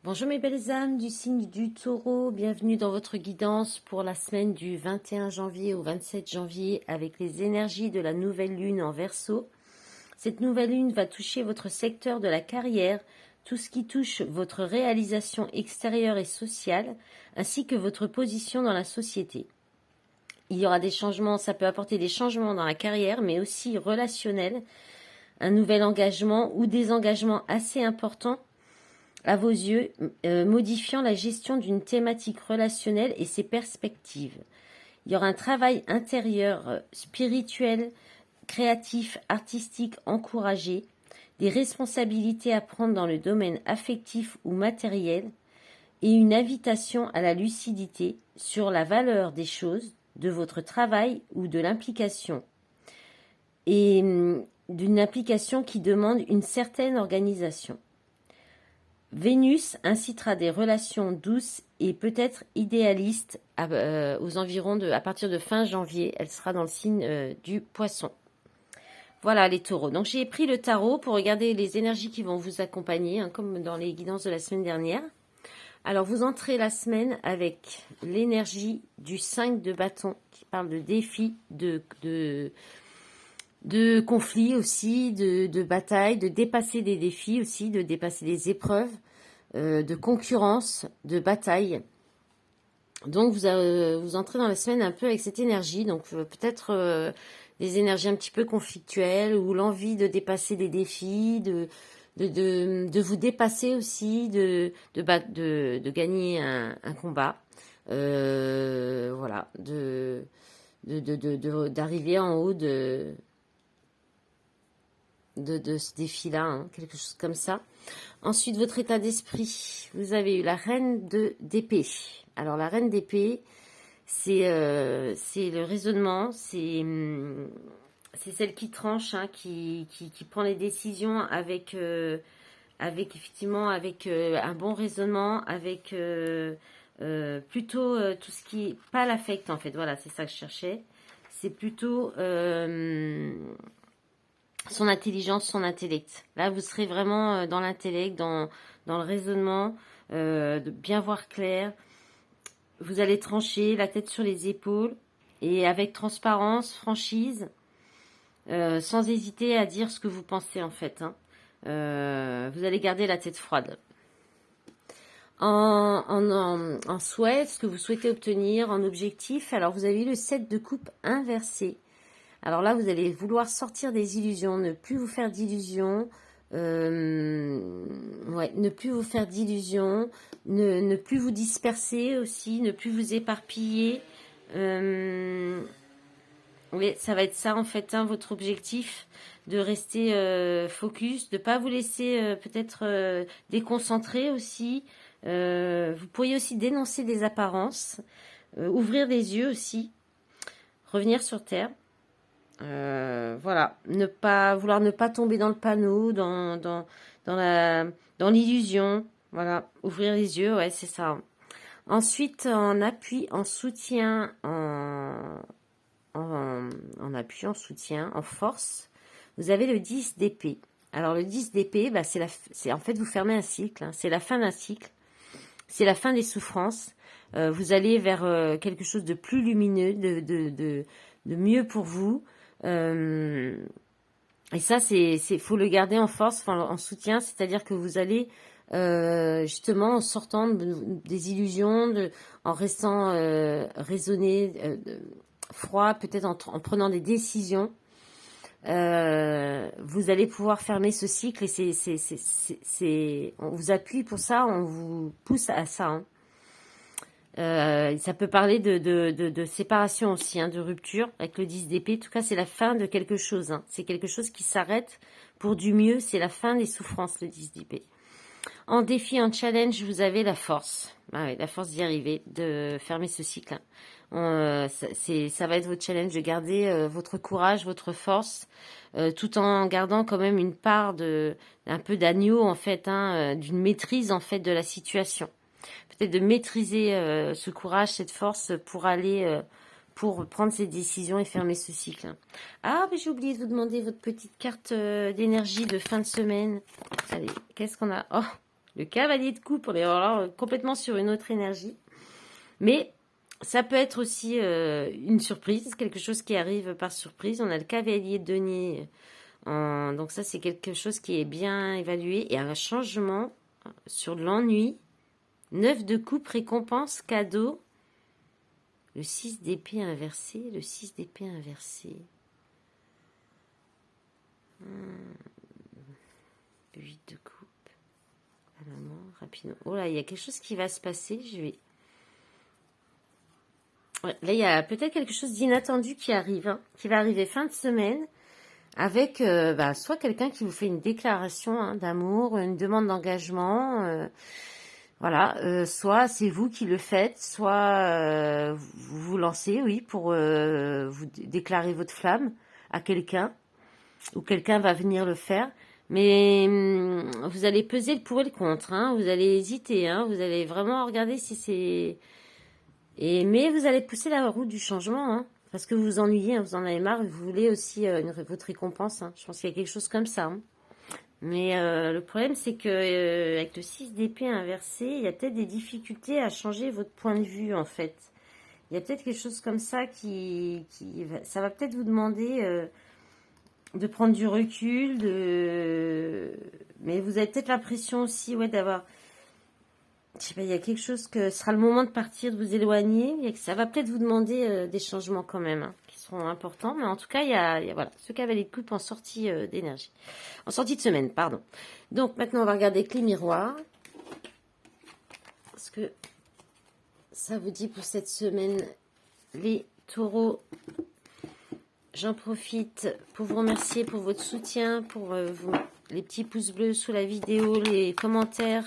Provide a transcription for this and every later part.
Bonjour mes belles âmes du signe du Taureau, bienvenue dans votre guidance pour la semaine du 21 janvier au 27 janvier avec les énergies de la nouvelle lune en Verseau. Cette nouvelle lune va toucher votre secteur de la carrière, tout ce qui touche votre réalisation extérieure et sociale, ainsi que votre position dans la société. Il y aura des changements, ça peut apporter des changements dans la carrière, mais aussi relationnels, un nouvel engagement ou des engagements assez importants à vos yeux, modifiant la gestion d'une thématique relationnelle et ses perspectives. Il y aura un travail intérieur, spirituel, créatif, artistique encouragé, des responsabilités à prendre dans le domaine affectif ou matériel, et une invitation à la lucidité sur la valeur des choses, de votre travail ou de l'implication, et d'une implication qui demande une certaine organisation. Vénus incitera des relations douces et peut-être idéalistes aux environs à partir de fin janvier. Elle sera dans le signe du Poisson. Voilà les taureaux. Donc j'ai pris le tarot pour regarder les énergies qui vont vous accompagner, comme dans les guidances de la semaine dernière. Alors vous entrez la semaine avec l'énergie du 5 de bâton qui parle de défis, de conflits aussi, de batailles, de dépasser des défis aussi, de dépasser des épreuves, de concurrence, de bataille. Donc vous entrez dans la semaine un peu avec cette énergie, donc peut-être des énergies un petit peu conflictuelles ou l'envie de dépasser des défis, de vous dépasser aussi, de gagner un combat. Voilà, d'arriver en haut de ce défi-là, quelque chose comme ça. Ensuite, votre état d'esprit. Vous avez eu la reine d'épée. Alors, la reine d'épée, c'est le raisonnement, c'est celle qui tranche, qui prend les décisions avec effectivement avec un bon raisonnement, avec plutôt tout ce qui pas l'affect en fait. Voilà, c'est ça que je cherchais. C'est plutôt son intelligence, son intellect. Là, vous serez vraiment dans l'intellect, dans le raisonnement, de bien voir clair. Vous allez trancher la tête sur les épaules et avec transparence, franchise, sans hésiter à dire ce que vous pensez en fait. Vous allez garder la tête froide. En souhait, ce que vous souhaitez obtenir, en objectif, alors vous avez eu le 7 de coupe inversé. Alors là, vous allez vouloir sortir des illusions, ne plus vous faire d'illusions, ne plus vous faire d'illusions, ne plus vous disperser aussi, ne plus vous éparpiller. Oui, ça va être ça en fait, votre objectif, de rester focus, de ne pas vous laisser peut-être déconcentrer aussi. Vous pourriez aussi dénoncer des apparences, ouvrir les yeux aussi, revenir sur Terre. Voilà, ne pas tomber dans le panneau, dans l'illusion. Voilà, ouvrir les yeux, ouais, c'est ça. Ensuite, en appui, en soutien, en appui, en soutien, en force, vous avez le 10 d'épée. Alors le 10 d'épée, c'est en fait vous fermez un cycle, c'est la fin d'un cycle, c'est la fin des souffrances. Vous allez vers quelque chose de plus lumineux, de mieux pour vous. Et ça, faut le garder en force, en soutien, c'est-à-dire que vous allez justement en sortant des illusions, en restant raisonné, froid, peut-être en prenant des décisions, vous allez pouvoir fermer ce cycle et on vous appuie pour ça, on vous pousse à ça. Ça peut parler de séparation aussi, de rupture avec le 10 d'épée. En tout cas, c'est la fin de quelque chose. C'est quelque chose qui s'arrête pour du mieux. C'est la fin des souffrances, le 10 d'épée. En défi, en challenge, vous avez la force. La force d'y arriver, de fermer ce cycle. Ça va être votre challenge de garder votre courage, votre force, tout en gardant quand même une part un peu d'agneau, en fait, d'une maîtrise, en fait, de la situation. Peut-être de maîtriser ce courage, cette force pour aller, pour prendre ces décisions et fermer ce cycle. Ah, mais j'ai oublié de vous demander votre petite carte d'énergie de fin de semaine. Allez, qu'est-ce qu'on a? Oh, Le cavalier de coupe, on est alors complètement sur une autre énergie. Mais ça peut être aussi une surprise, quelque chose qui arrive par surprise. On a le cavalier de denier. Donc ça, c'est quelque chose qui est bien évalué. Et un changement sur l'ennui. 9 de coupe, récompense, cadeau. Le 6 d'épée inversé. Le 6 d'épée inversé. 8 de coupe. À la mort, rapidement. Oh là, il y a quelque chose qui va se passer. Je vais... Ouais, là, il y a peut-être quelque chose d'inattendu qui arrive, hein, qui va arriver fin de semaine, avec soit quelqu'un qui vous fait une déclaration d'amour, une demande d'engagement, voilà, soit c'est vous qui le faites, soit vous vous lancez, oui, pour vous déclarer votre flamme à quelqu'un, ou quelqu'un va venir le faire. Mais vous allez peser le pour et le contre, hein, vous allez hésiter, hein, vous allez vraiment regarder si c'est... mais vous allez pousser la roue du changement, hein, parce que vous vous ennuyez, hein, vous en avez marre, vous voulez aussi votre récompense. Hein. Je pense qu'il y a quelque chose comme ça. Hein. Mais le problème, c'est que avec le 6 d'épée inversé, il y a peut-être des difficultés à changer votre point de vue, en fait. Il y a peut-être quelque chose comme ça ça va peut-être vous demander de prendre du recul, mais vous avez peut-être l'impression aussi, ouais, d'avoir... Je sais pas, il y a quelque chose que ce sera le moment de partir, de vous éloigner. Et que ça va peut-être vous demander des changements quand même, hein, qui seront importants. Mais en tout cas, il y a voilà, ce cavalier de coupe en sortie d'énergie. En sortie de semaine, pardon. Donc maintenant, on va regarder avec les miroirs. Ce que ça vous dit pour cette semaine, les taureaux. J'en profite pour vous remercier pour votre soutien, pour les petits pouces bleus sous la vidéo, les commentaires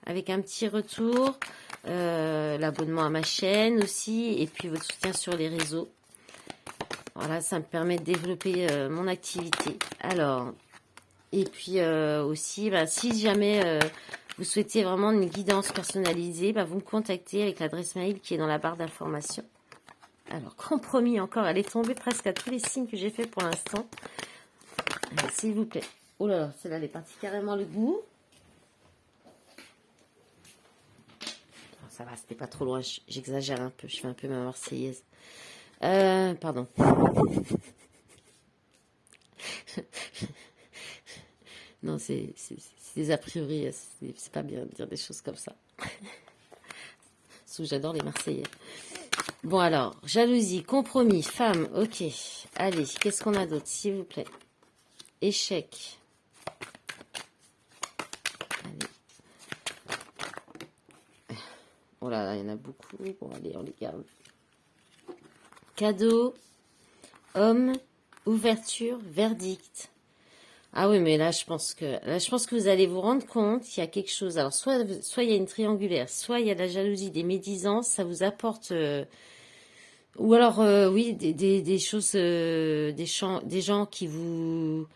avec un petit retour, l'abonnement à ma chaîne aussi, et puis votre soutien sur les réseaux. Voilà, ça me permet de développer mon activité. Alors, et puis aussi, si jamais vous souhaitez vraiment une guidance personnalisée, vous me contactez avec l'adresse mail qui est dans la barre d'information. Alors, compromis encore, elle est tombée presque à tous les signes que j'ai fait pour l'instant. S'il vous plaît. Oh là là, celle-là, elle est partie carrément le goût. Ça va, c'était pas trop loin, j'exagère un peu, je fais un peu ma marseillaise. Pardon. Non, c'est des a priori, c'est pas bien de dire des choses comme ça. Sauf que j'adore les Marseillais. Bon alors, jalousie, compromis, femme, ok. Allez, qu'est-ce qu'on a d'autre, s'il vous plaît? Échec. Allez. Oh là là, il y en a beaucoup. Bon, allez, on les garde. Cadeau, homme, ouverture, verdict. Ah oui, mais là, je pense que vous allez vous rendre compte qu'il y a quelque chose. Alors, soit il y a une triangulaire, soit il y a de la jalousie, des médisances, ça vous apporte... ou alors, oui, des choses, des gens qui vous...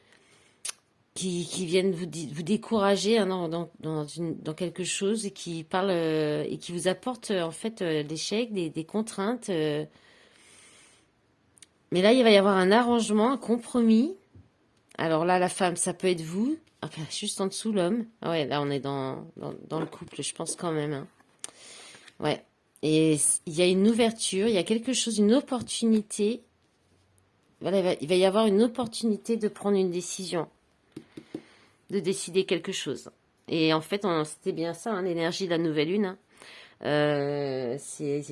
Qui viennent vous décourager hein, dans quelque chose et qui parlent et qui vous apportent en fait l'échec, des contraintes. Mais là, il va y avoir un arrangement, un compromis. Alors là, la femme, ça peut être vous. Enfin, juste en dessous, l'homme. Ah ouais, là, on est dans le couple, je pense quand même. Hein. Ouais. Et il y a une ouverture, il y a quelque chose, une opportunité. Voilà, il va y avoir une opportunité de prendre une décision. De décider quelque chose. Et en fait, c'était bien ça, hein, l'énergie de la nouvelle lune. Hein. C'est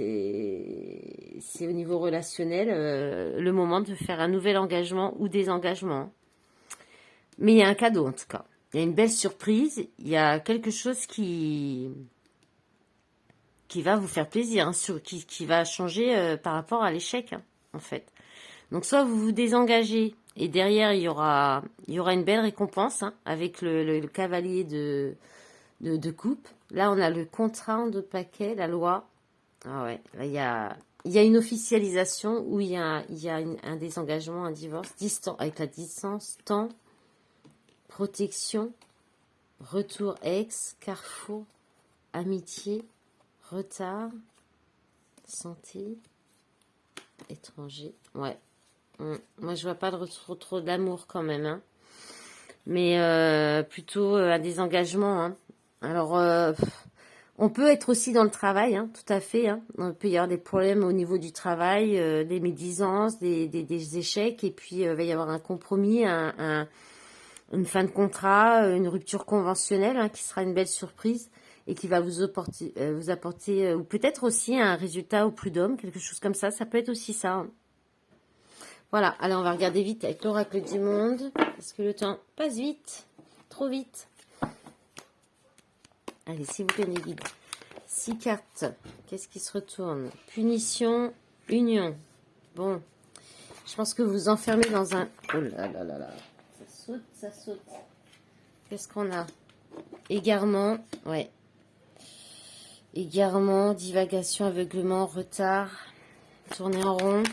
au niveau relationnel le moment de faire un nouvel engagement ou désengagement. Mais il y a un cadeau en tout cas. Il y a une belle surprise. Il y a quelque chose qui va vous faire plaisir, hein, qui va changer par rapport à l'échec, hein, en fait. Donc soit vous vous désengagez et derrière il y aura une belle récompense hein, avec le cavalier de coupe. Là on a le contrat en d'autres paquets, la loi. Ah ouais, là il y a une officialisation où il y a un désengagement, un divorce, distant avec la distance, temps, protection, retour ex, carrefour, amitié, retard, santé, étranger. Ouais. Moi, je vois pas de retour trop d'amour quand même, hein. Mais plutôt un désengagement, hein. Alors, on peut être aussi dans le travail, hein, tout à fait. Hein. On peut y avoir des problèmes au niveau du travail, des médisances, des échecs, et puis il va y avoir un compromis, une fin de contrat, une rupture conventionnelle, hein, qui sera une belle surprise et qui va vous apporter ou peut-être aussi un résultat au prud'homme, quelque chose comme ça. Ça peut être aussi ça. Hein. Voilà, allez, on va regarder vite avec l'oracle du monde, parce que le temps passe vite, trop vite. Allez, s'il vous plaît, les guides. 6 cartes. Qu'est-ce qui se retourne? Punition, union. Bon, je pense que vous vous enfermez dans un... Oh là là là là. Ça saute, ça saute. Qu'est-ce qu'on a? Égarement, ouais. Égarement, divagation, aveuglement, retard, tourner en rond.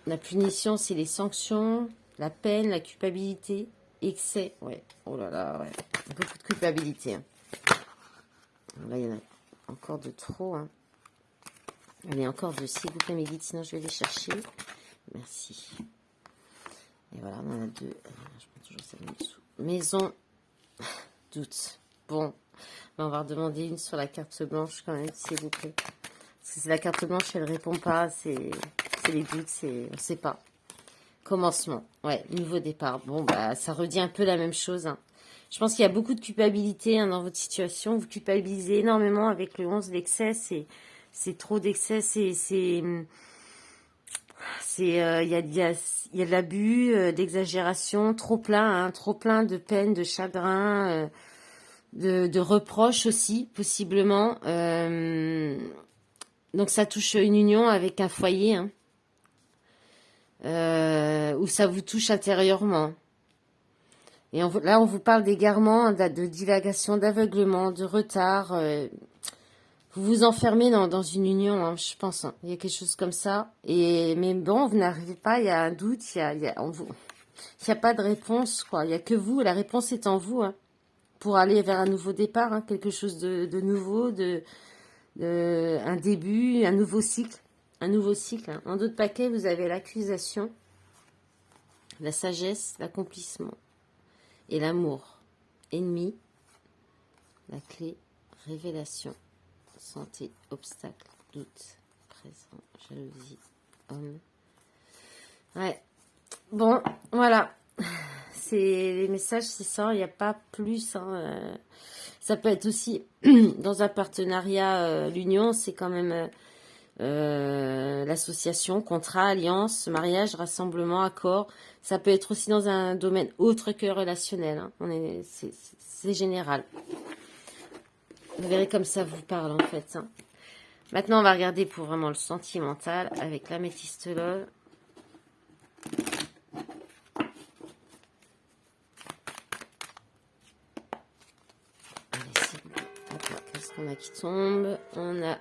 La punition, c'est les sanctions, la peine, la culpabilité, excès. Ouais, oh là là, ouais. Beaucoup de culpabilité. Hein. Là, il y en a encore de trop. Hein. Allez, encore deux, s'il vous plaît, mes guides, sinon je vais les chercher. Merci. Et voilà, on en a deux. Je prends toujours celle en dessous. Maison, doute. Bon, on va redemander une sur la carte blanche quand même, s'il vous plaît. Parce que c'est la carte blanche, elle répond pas. C'est les doutes, on ne sait pas. Commencement, ouais, nouveau départ. Bon, bah, ça redit un peu la même chose. Hein. Je pense qu'il y a beaucoup de culpabilité hein, dans votre situation. Vous culpabilisez énormément avec le 11, l'excès. C'est trop d'excès. Il y a de l'abus, d'exagération, trop plein de peine, de chagrin, de reproches aussi, possiblement. Donc, ça touche une union avec un foyer, hein. Où ça vous touche intérieurement. Et là, on vous parle d'égarement, de divagation, d'aveuglement, de retard. Vous vous enfermez dans une union, hein, je pense. Hein. Il y a quelque chose comme ça. Mais bon, vous n'arrivez pas, il y a un doute, il y a pas de réponse, quoi. Il n'y a que vous, la réponse est en vous, hein, pour aller vers un nouveau départ, hein, quelque chose de nouveau, un début, un nouveau cycle. Un nouveau cycle. Hein. En d'autres paquets, vous avez l'accusation, la sagesse, l'accomplissement et l'amour. Ennemi, la clé, révélation, santé, obstacle, doute, présent, jalousie, homme. Ouais. Bon, voilà. Les messages, c'est ça, il n'y a pas plus. Hein. Ça peut être aussi dans un partenariat, l'union, c'est quand même... l'association, contrat, alliance, mariage, rassemblement, accord. Ça peut être aussi dans un domaine autre que relationnel. Hein. C'est général. Vous verrez comme ça vous parle en fait. Hein. Maintenant, on va regarder pour vraiment le sentimental avec l'améthyste love. Qu'est-ce qu'on a qui tombe? On a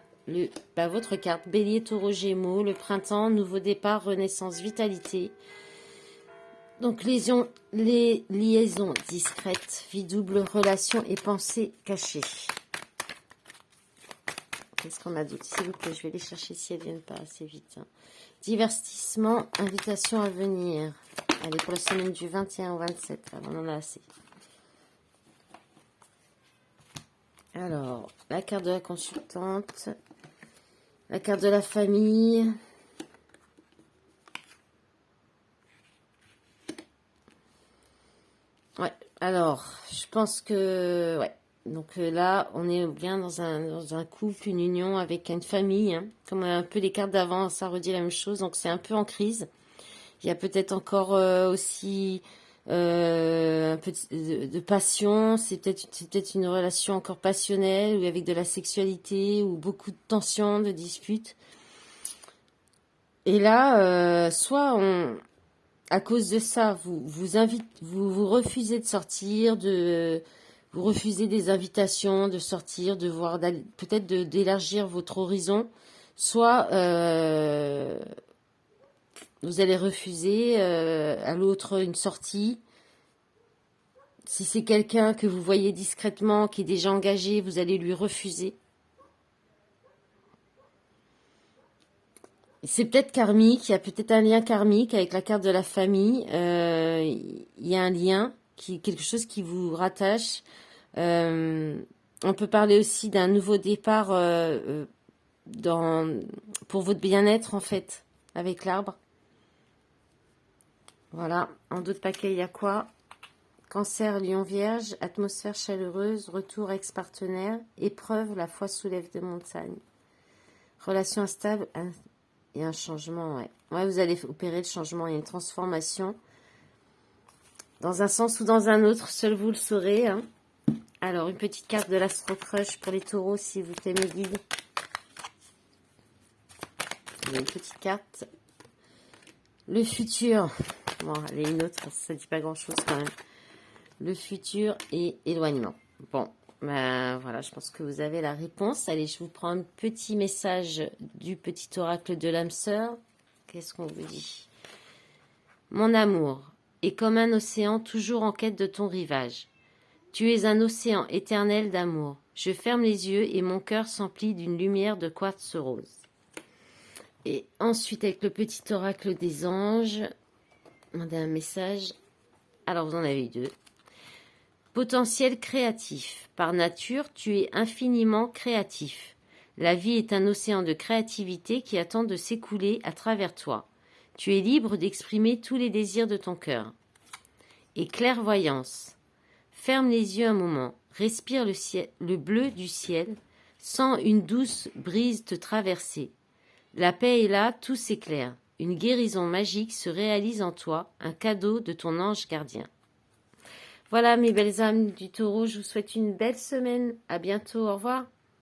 votre carte, bélier, taureau, gémeaux, le printemps, nouveau départ, renaissance, vitalité. Donc, les liaisons discrètes, vie double, relations et pensées cachées. Qu'est-ce qu'on a d'autre? S'il vous plaît, je vais les chercher si elles ne viennent pas assez vite. Hein. Divertissement, invitation à venir. Allez, pour la semaine du 21 au 27, là, on en a assez. Alors, la carte de la consultante, la carte de la famille. Ouais, alors, je pense que... Ouais, donc là, on est bien dans un couple, une union avec une famille. Hein. Comme un peu les cartes d'avant, ça redit la même chose. Donc, c'est un peu en crise. Il y a peut-être encore aussi un peu de passion. C'est peut-être une relation encore passionnelle ou avec de la sexualité ou beaucoup de tensions, de disputes. Et là, soit à cause de ça, vous refusez de sortir, vous refusez des invitations, de sortir, de voir, peut-être d'élargir votre horizon, soit vous allez refuser à l'autre une sortie. Si c'est quelqu'un que vous voyez discrètement, qui est déjà engagé, vous allez lui refuser. C'est peut-être karmique, il y a peut-être un lien karmique avec la carte de la famille. Il y a un lien quelque chose qui vous rattache. On peut parler aussi d'un nouveau départ pour votre bien-être, en fait, avec l'arbre. Voilà. En d'autres paquets, il y a quoi? Cancer, Lion, Vierge, atmosphère chaleureuse, retour ex-partenaire, épreuve, la foi soulève des montagnes. Relation instable et un changement, ouais. Ouais, vous allez opérer le changement et une transformation. Dans un sens ou dans un autre, seul vous le saurez. Hein. Alors, une petite carte de l'Astro Crush pour les taureaux, s'il vous plaît, mes guides. Il y a une petite carte. Le futur. Bon, allez, une autre, ça ne dit pas grand-chose quand même. Le futur et éloignement. Bon, ben voilà, je pense que vous avez la réponse. Allez, je vous prends un petit message du petit oracle de l'âme sœur. Qu'est-ce qu'on vous dit? Mon amour est comme un océan toujours en quête de ton rivage. Tu es un océan éternel d'amour. Je ferme les yeux et mon cœur s'emplit d'une lumière de quartz rose. Et ensuite, avec le petit oracle des anges, demandez un message. Alors, vous en avez eu deux. Potentiel créatif. Par nature, tu es infiniment créatif. La vie est un océan de créativité qui attend de s'écouler à travers toi. Tu es libre d'exprimer tous les désirs de ton cœur. Et clairvoyance. Ferme les yeux un moment, respire le bleu du ciel, sens une douce brise te traverser. La paix est là, tout s'éclaire. Une guérison magique se réalise en toi, un cadeau de ton ange gardien. Voilà mes belles âmes du taureau, je vous souhaite une belle semaine. À bientôt, au revoir.